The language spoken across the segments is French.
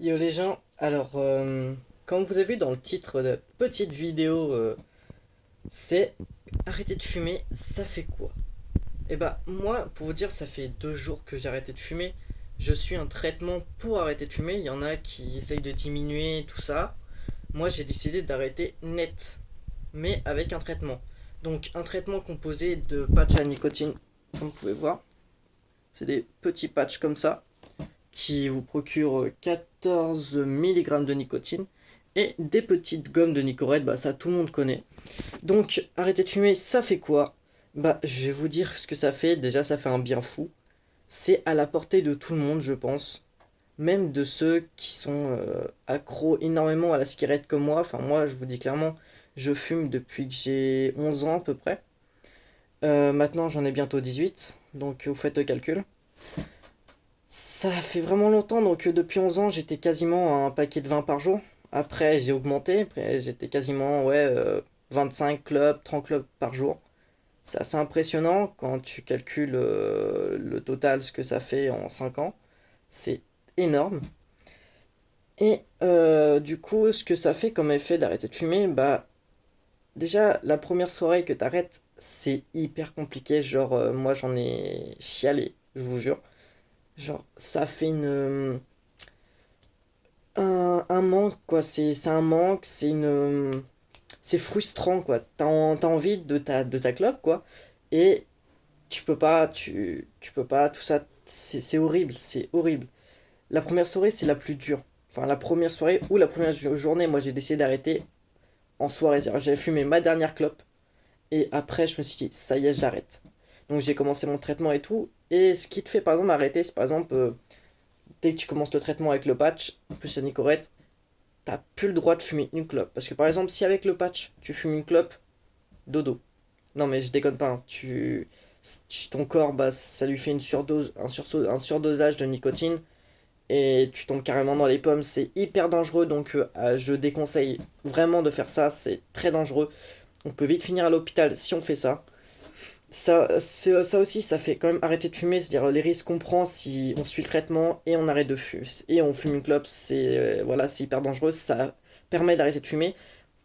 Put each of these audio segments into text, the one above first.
Yo les gens, alors comme vous avez vu dans le titre de la petite vidéo, c'est arrêter de fumer, ça fait quoi? Et bah moi, pour vous dire, ça fait 2 jours que j'ai arrêté de fumer. Je suis un traitement pour arrêter de fumer. Il y en a qui essayent de diminuer tout ça. Moi, j'ai décidé d'arrêter net, mais avec un traitement. Donc un traitement composé de patchs à nicotine, comme vous pouvez voir. C'est des petits patchs comme ça qui vous procure 14 mg de nicotine et des petites gommes de Nicorette, bah ça tout le monde connaît. Donc arrêter de fumer, ça fait quoi? Bah je vais vous dire ce que ça fait. Déjà ça fait un bien fou. C'est à la portée de tout le monde je pense. Même de ceux qui sont accros énormément à la cigarette comme moi. Enfin moi je vous dis clairement, je fume depuis que j'ai 11 ans à peu près. Maintenant j'en ai bientôt 18, donc vous faites le calcul. Ça fait vraiment longtemps, donc depuis 11 ans, j'étais quasiment à un paquet de 20 par jour. Après, j'ai augmenté, après j'étais quasiment ouais, 25 clubs, 30 clubs par jour. C'est assez impressionnant quand tu calcules le total, ce que ça fait en 5 ans. C'est énorme. Et du coup, ce que ça fait comme effet d'arrêter de fumer, bah déjà, la première soirée que t'arrêtes, c'est hyper compliqué. Genre, moi j'en ai chialé, je vous jure. Genre, ça fait un manque, quoi. C'est un manque, c'est frustrant, quoi. T'as envie de ta clope, quoi. Et tu peux pas, tout ça, c'est horrible, c'est horrible. La première soirée, c'est la plus dure. Enfin, la première soirée ou la première journée, moi j'ai décidé d'arrêter en soirée. J'avais fumé ma dernière clope. Et après, je me suis dit, ça y est, j'arrête. Donc j'ai commencé mon traitement et tout. Et ce qui te fait, par exemple, arrêter, c'est par exemple, dès que tu commences le traitement avec le patch, plus la nicorette, t'as plus le droit de fumer une clope. Parce que par exemple, si avec le patch, tu fumes une clope, dodo. Non mais je déconne pas, hein. Ton corps, bah, ça lui fait une surdose, un surdosage de nicotine. Et tu tombes carrément dans les pommes. C'est hyper dangereux, donc je déconseille vraiment de faire ça. C'est très dangereux. On peut vite finir à l'hôpital si on fait ça. Ça aussi, ça fait quand même arrêter de fumer, c'est-à-dire les risques qu'on prend si on suit le traitement et on arrête de fumer. Et on fume une clope, voilà, c'est hyper dangereux, ça permet d'arrêter de fumer.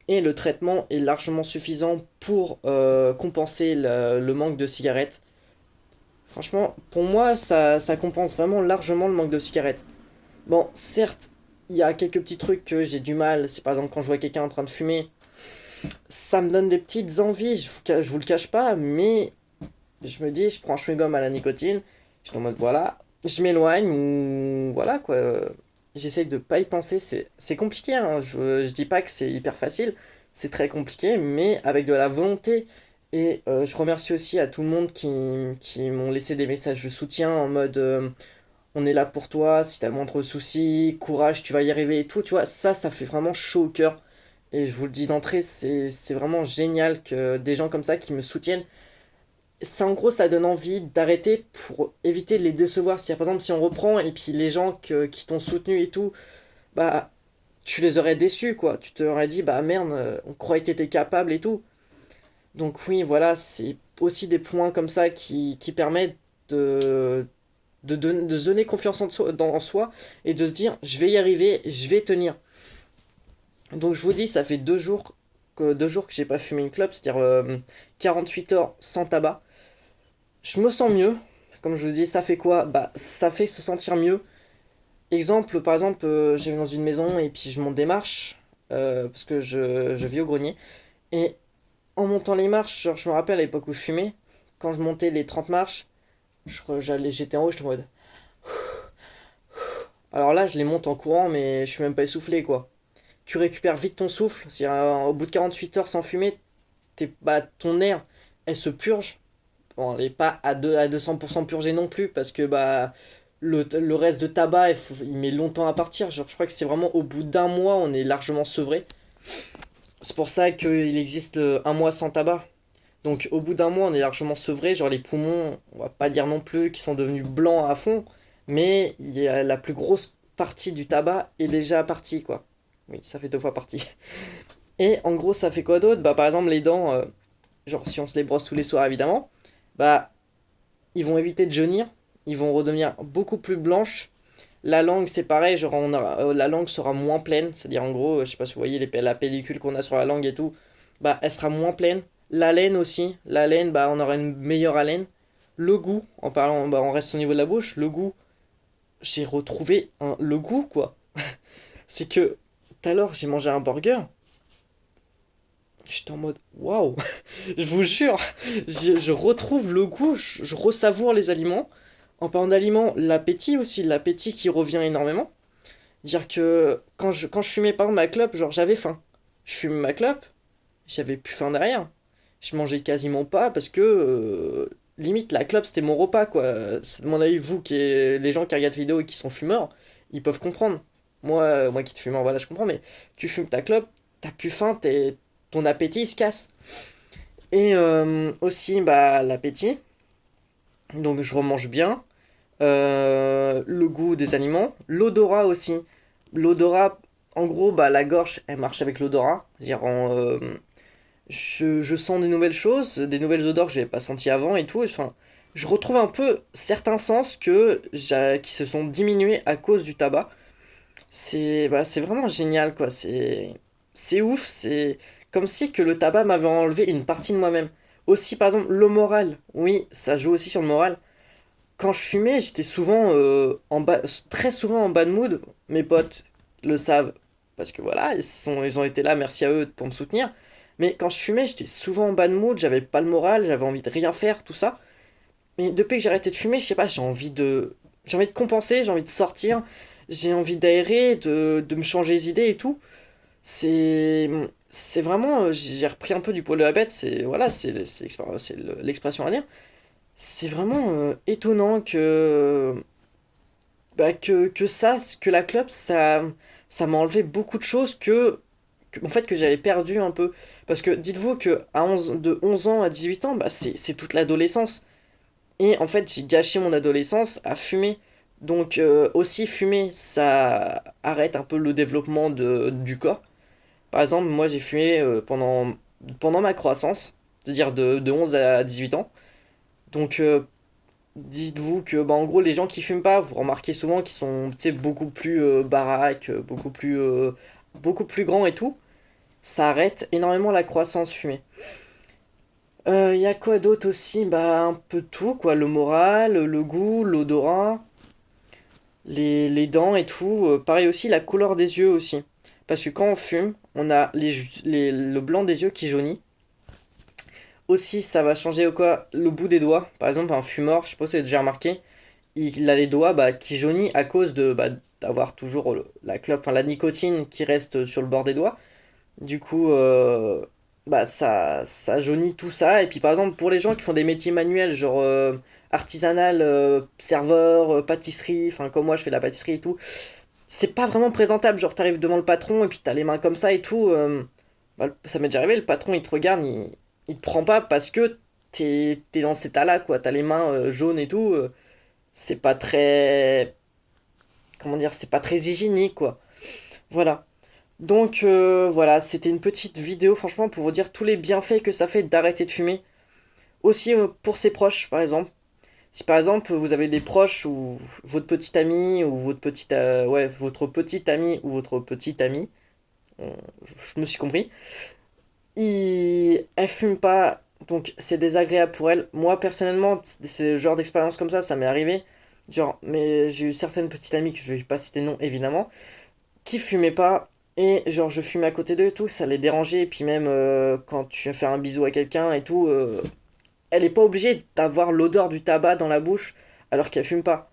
Et le traitement est largement suffisant pour compenser le manque de cigarettes. Franchement, pour moi, ça compense vraiment largement le manque de cigarettes. Bon, certes, il y a quelques petits trucs que j'ai du mal. C'est par exemple quand je vois quelqu'un en train de fumer, ça me donne des petites envies, je vous le cache pas, mais je me dis, je prends un chewing-gum à la nicotine, je suis en mode voilà, je m'éloigne ou voilà quoi. J'essaye de pas y penser, c'est compliqué, hein. Je dis pas que c'est hyper facile, c'est très compliqué, mais avec de la volonté. Et je remercie aussi à tout le monde qui m'ont laissé des messages de soutien en mode on est là pour toi, si t'as le moindre souci, courage, tu vas y arriver et tout, tu vois, ça fait vraiment chaud au cœur. Et je vous le dis d'entrée, c'est vraiment génial que des gens comme ça qui me soutiennent, ça en gros ça donne envie d'arrêter pour éviter de les décevoir. Si par exemple si on reprend et puis les gens qui t'ont soutenu et tout, bah tu les aurais déçus quoi. Tu t'aurais dit bah merde, on croyait que t'étais capable et tout. Donc oui voilà, c'est aussi des points comme ça qui permettent de se donner confiance en soi et de se dire je vais y arriver, je vais tenir. Donc je vous dis ça fait 2 jours que j'ai pas fumé une clope, c'est-à-dire 48 heures sans tabac. Je me sens mieux. Comme je vous dis, ça fait quoi? Bah, ça fait se sentir mieux. Exemple, par exemple, j'allais dans une maison et puis je monte des marches parce que je vis au grenier. Et en montant les marches, genre, je me rappelle à l'époque où je fumais, quand je montais les 30 marches, j'étais en haut, j'étais en mode. Alors là, je les monte en courant, mais je suis même pas essoufflé quoi. Tu récupères vite ton souffle, c'est-à-dire au bout de 48 heures sans fumer, bah, ton air, elle se purge. Bon, elle n'est pas à 200% purgée non plus, parce que bah, le reste de tabac, il met longtemps à partir. Genre, je crois que c'est vraiment au bout d'un mois, on est largement sevré. C'est pour ça qu'il existe un mois sans tabac. Donc, au bout d'un mois, on est largement sevré. Genre, les poumons, on va pas dire non plus qu'ils sont devenus blancs à fond, mais il y a la plus grosse partie du tabac est déjà partie, quoi. Oui, ça fait 2 fois partie. Et en gros, ça fait quoi d'autre? Bah, par exemple, les dents, genre, si on se les brosse tous les soirs, évidemment, bah, ils vont éviter de jaunir, ils vont redevenir beaucoup plus blanches. La langue, c'est pareil, genre la langue sera moins pleine, c'est-à-dire en gros, je sais pas si vous voyez la pellicule qu'on a sur la langue et tout, bah elle sera moins pleine. L'haleine aussi, l'haleine, bah on aura une meilleure haleine. Le goût, en parlant, bah on reste au niveau de la bouche, le goût, j'ai retrouvé le goût quoi. C'est que tout à l'heure j'ai mangé un burger, j'étais en mode waouh, je vous jure, je retrouve le goût, je ressavoure les aliments. En parlant d'aliments, l'appétit aussi, l'appétit qui revient énormément. Dire que quand je fumais par exemple ma clope, genre j'avais faim. Je fumais ma clope, j'avais plus faim derrière. Je mangeais quasiment pas parce que limite la clope c'était mon repas quoi. C'est de mon avis, vous les gens qui regardent vidéo et qui sont fumeurs, ils peuvent comprendre. Moi qui te fumeur, voilà, je comprends, mais tu fumes ta clope, t'as plus faim, ton appétit il se casse. Et aussi bah l'appétit, donc je remange bien. Le goût des aliments, l'odorat aussi. L'odorat, en gros, bah, la gorge, elle marche avec l'odorat. C'est-à-dire, je sens des nouvelles choses, des nouvelles odeurs que je n'avais pas senties avant et tout. Enfin, je retrouve un peu certains sens qui se sont diminués à cause du tabac. C'est vraiment génial, quoi. C'est ouf. C'est comme si que le tabac m'avait enlevé une partie de moi-même. Aussi, par exemple, le moral. Oui, ça joue aussi sur le moral. Quand je fumais, j'étais souvent très souvent en bad mood. Mes potes le savent parce que voilà, ils ont été là, merci à eux pour me soutenir. Mais quand je fumais, j'étais souvent en bad mood, j'avais pas le moral, j'avais envie de rien faire, tout ça. Mais depuis que j'ai arrêté de fumer, je sais pas, j'ai envie de compenser, j'ai envie de sortir, j'ai envie d'aérer, de me changer les idées et tout. C'est, c'est vraiment, j'ai repris un peu du poil de la bête. C'est voilà, c'est l'expression à dire. C'est vraiment étonnant que la clope, ça m'a enlevé beaucoup de choses en fait, que j'avais perdu un peu. Parce que dites-vous que de 11 ans à 18 ans, bah, c'est toute l'adolescence. Et en fait, j'ai gâché mon adolescence à fumer. Donc aussi, fumer, ça arrête un peu le développement du corps. Par exemple, moi, j'ai fumé pendant ma croissance, c'est-à-dire de 11 à 18 ans. Donc dites-vous que, bah, en gros, les gens qui fument pas, vous remarquez souvent qu'ils sont, tu sais, beaucoup plus baraques, beaucoup plus grands et tout. Ça arrête énormément la croissance fumée. Il y a quoi d'autre aussi? Bah, un peu tout, quoi. Le moral, le goût, l'odorat, les dents et tout. Pareil aussi, la couleur des yeux aussi. Parce que quand on fume, on a le blanc des yeux qui jaunit. Aussi, ça va changer quoi? Le bout des doigts. Par exemple, un fumeur, je sais pas si vous avez déjà remarqué, il a les doigts bah, qui jaunissent à cause d'avoir toujours la clope, enfin la nicotine qui reste sur le bord des doigts. Du coup, bah, ça jaunit tout ça. Et puis par exemple, pour les gens qui font des métiers manuels, genre artisanal, serveur, pâtisserie, enfin comme moi je fais de la pâtisserie et tout, c'est pas vraiment présentable. Genre t'arrives devant le patron et puis t'as les mains comme ça et tout. Bah, ça m'est déjà arrivé, le patron il te regarde, il te prend pas parce que t'es dans cet état-là, quoi. T'as les mains jaunes et tout. C'est pas très, comment dire, c'est pas très hygiénique quoi. Voilà. Donc voilà, c'était une petite vidéo franchement pour vous dire tous les bienfaits que ça fait d'arrêter de fumer. Aussi pour ses proches par exemple. Si par exemple vous avez des proches ou votre petit ami ou votre petite amie ou votre petit ami, euh, je me suis compris, elle fume pas, donc c'est désagréable pour elle. Moi personnellement, ce genre d'expérience comme ça m'est arrivé. Genre, mais j'ai eu certaines petites amies que je vais pas citer de nom évidemment qui fumaient pas et genre je fumais à côté d'eux et tout, ça les dérangeait et puis même quand tu vas faire un bisou à quelqu'un et tout, elle est pas obligée d'avoir l'odeur du tabac dans la bouche alors qu'elle fume pas.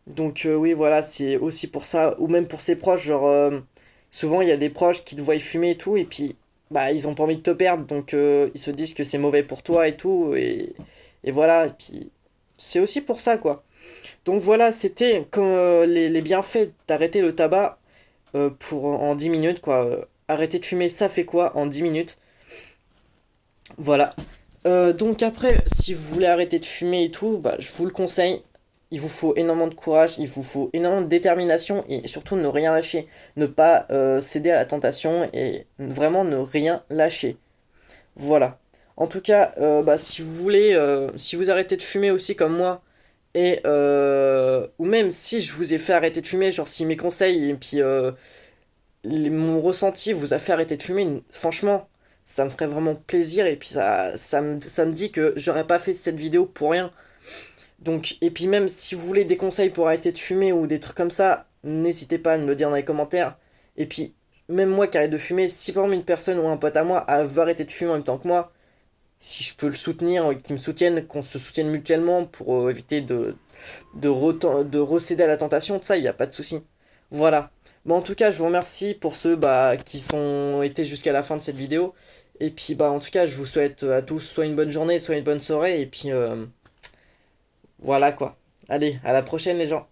Donc oui voilà, c'est aussi pour ça ou même pour ses proches, genre souvent il y a des proches qui te voient fumer et tout et puis bah ils ont pas envie de te perdre donc ils se disent que c'est mauvais pour toi et tout et voilà et puis c'est aussi pour ça quoi. Donc voilà, c'était comme les bienfaits d'arrêter le tabac en 10 minutes, quoi. Arrêter de fumer, ça fait quoi en 10 minutes? Voilà. Donc après, si vous voulez arrêter de fumer et tout, bah, je vous le conseille. Il vous faut énormément de courage, il vous faut énormément de détermination et surtout ne rien lâcher. Ne pas céder à la tentation et vraiment ne rien lâcher. Voilà. En tout cas, bah, si vous arrêtez de fumer aussi comme moi ou même si je vous ai fait arrêter de fumer, genre si mes conseils et puis mon ressenti vous a fait arrêter de fumer, franchement, ça me ferait vraiment plaisir. Et puis ça me dit que j'aurais pas fait cette vidéo pour rien. Donc, et puis même si vous voulez des conseils pour arrêter de fumer ou des trucs comme ça, n'hésitez pas à me le dire dans les commentaires. Et puis, même moi qui arrête de fumer, si par exemple une personne ou un pote à moi veut arrêter de fumer en même temps que moi, si je peux le soutenir, qu'il me soutienne, qu'on se soutienne mutuellement pour éviter de recéder à la tentation, tout ça, il n'y a pas de souci. Voilà. Bon, en tout cas, je vous remercie pour ceux qui sont été jusqu'à la fin de cette vidéo. Et puis, en tout cas, je vous souhaite à tous soit une bonne journée, soit une bonne soirée. Et puis, voilà quoi. Allez, à la prochaine les gens.